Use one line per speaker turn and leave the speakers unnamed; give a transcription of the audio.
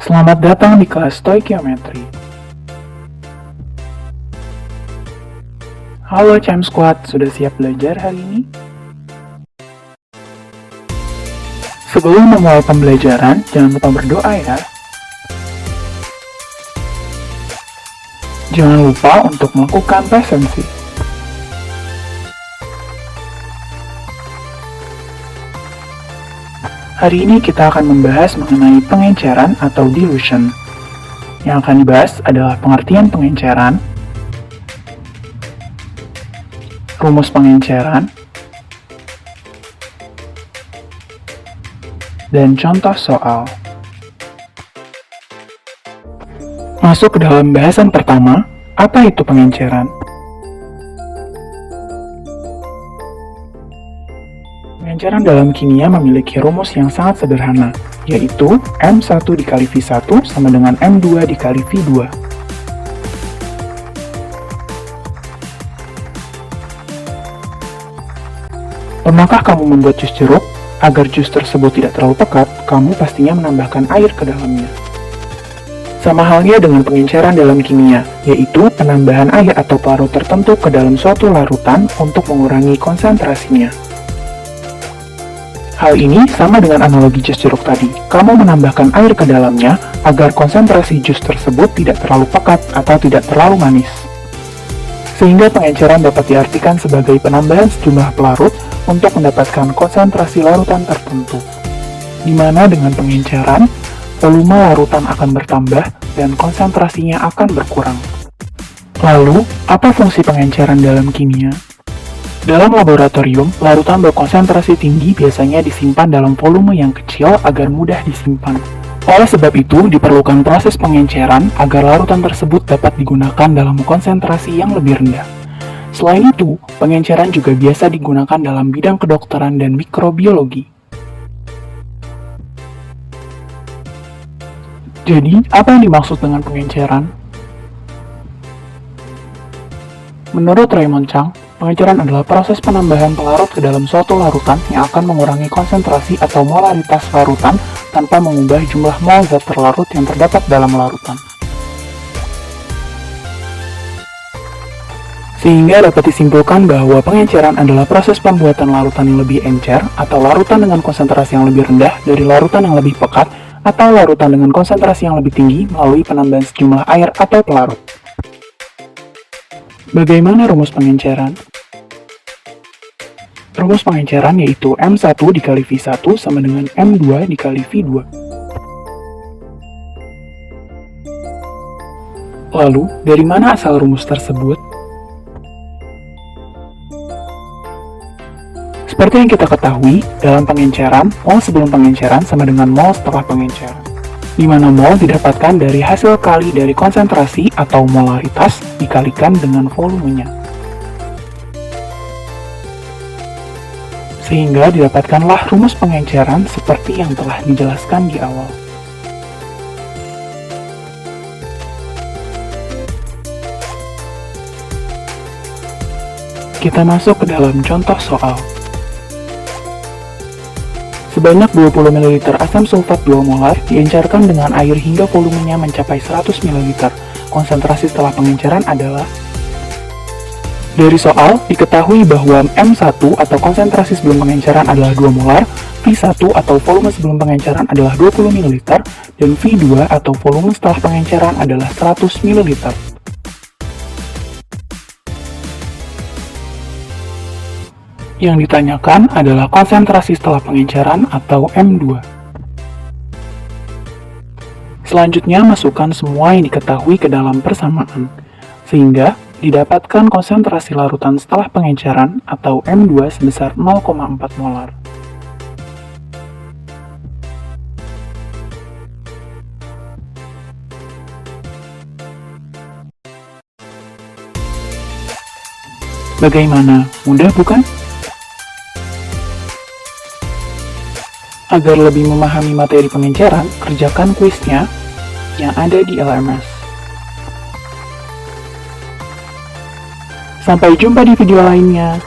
Selamat datang di kelas Stoichiometry. Halo Chem Squad, sudah siap belajar hari ini? Sebelum memulai pembelajaran, jangan lupa berdoa ya. Jangan lupa untuk melakukan presensi. Hari ini kita akan membahas mengenai pengenceran atau dilution. Yang akan dibahas adalah pengertian pengenceran, rumus pengenceran, dan contoh soal. Masuk ke dalam bahasan pertama, apa itu pengenceran? Pengenceran dalam kimia memiliki rumus yang sangat sederhana, yaitu M1 dikali V1 sama dengan M2 dikali V2. Pernahkah kamu membuat jus jeruk? Agar jus tersebut tidak terlalu pekat, kamu pastinya menambahkan air ke dalamnya. Sama halnya dengan pengenceran dalam kimia, yaitu penambahan air atau pelarut tertentu ke dalam suatu larutan untuk mengurangi konsentrasinya. Hal ini sama dengan analogi jus jeruk tadi. Kamu menambahkan air ke dalamnya agar konsentrasi jus tersebut tidak terlalu pekat atau tidak terlalu manis. Sehingga pengenceran dapat diartikan sebagai penambahan sejumlah pelarut untuk mendapatkan konsentrasi larutan tertentu. Di mana dengan pengenceran, volume larutan akan bertambah dan konsentrasinya akan berkurang. Lalu, apa fungsi pengenceran dalam kimia? Dalam laboratorium, larutan berkonsentrasi tinggi biasanya disimpan dalam volume yang kecil agar mudah disimpan. Oleh sebab itu, diperlukan proses pengenceran agar larutan tersebut dapat digunakan dalam konsentrasi yang lebih rendah. Selain itu, pengenceran juga biasa digunakan dalam bidang kedokteran dan mikrobiologi. Jadi, apa yang dimaksud dengan pengenceran? Menurut Raymond Chang, pengenceran adalah proses penambahan pelarut ke dalam suatu larutan yang akan mengurangi konsentrasi atau molaritas larutan tanpa mengubah jumlah mol zat terlarut yang terdapat dalam larutan. Sehingga dapat disimpulkan bahwa pengenceran adalah proses pembuatan larutan yang lebih encer atau larutan dengan konsentrasi yang lebih rendah dari larutan yang lebih pekat atau larutan dengan konsentrasi yang lebih tinggi melalui penambahan sejumlah air atau pelarut. Bagaimana rumus pengenceran? Rumus pengenceran yaitu M1 dikali V1 sama dengan M2 dikali V2. Lalu, dari mana asal rumus tersebut? Seperti yang kita ketahui, dalam pengenceran, mol sebelum pengenceran sama dengan mol setelah pengenceran, di mana mol didapatkan dari hasil kali dari konsentrasi atau molaritas dikalikan dengan volumenya. Sehingga didapatkanlah rumus pengenceran seperti yang telah dijelaskan di awal. Kita masuk ke dalam contoh soal. Sebanyak 20 ml asam sulfat 2 molar diencerkan dengan air hingga volumenya mencapai 100 ml. Konsentrasi setelah pengenceran adalah... Dari soal, diketahui bahwa M1 atau konsentrasi sebelum pengenceran adalah 2 molar, V1 atau volume sebelum pengenceran adalah 20 ml, dan V2 atau volume setelah pengenceran adalah 100 ml. Yang ditanyakan adalah konsentrasi setelah pengenceran atau M2. Selanjutnya, masukkan semua yang diketahui ke dalam persamaan, sehingga didapatkan konsentrasi larutan setelah pengenceran atau M2 sebesar 0,4 molar. Bagaimana? Mudah bukan? Agar lebih memahami materi pengenceran, kerjakan kuisnya yang ada di LMS. Sampai jumpa di video lainnya.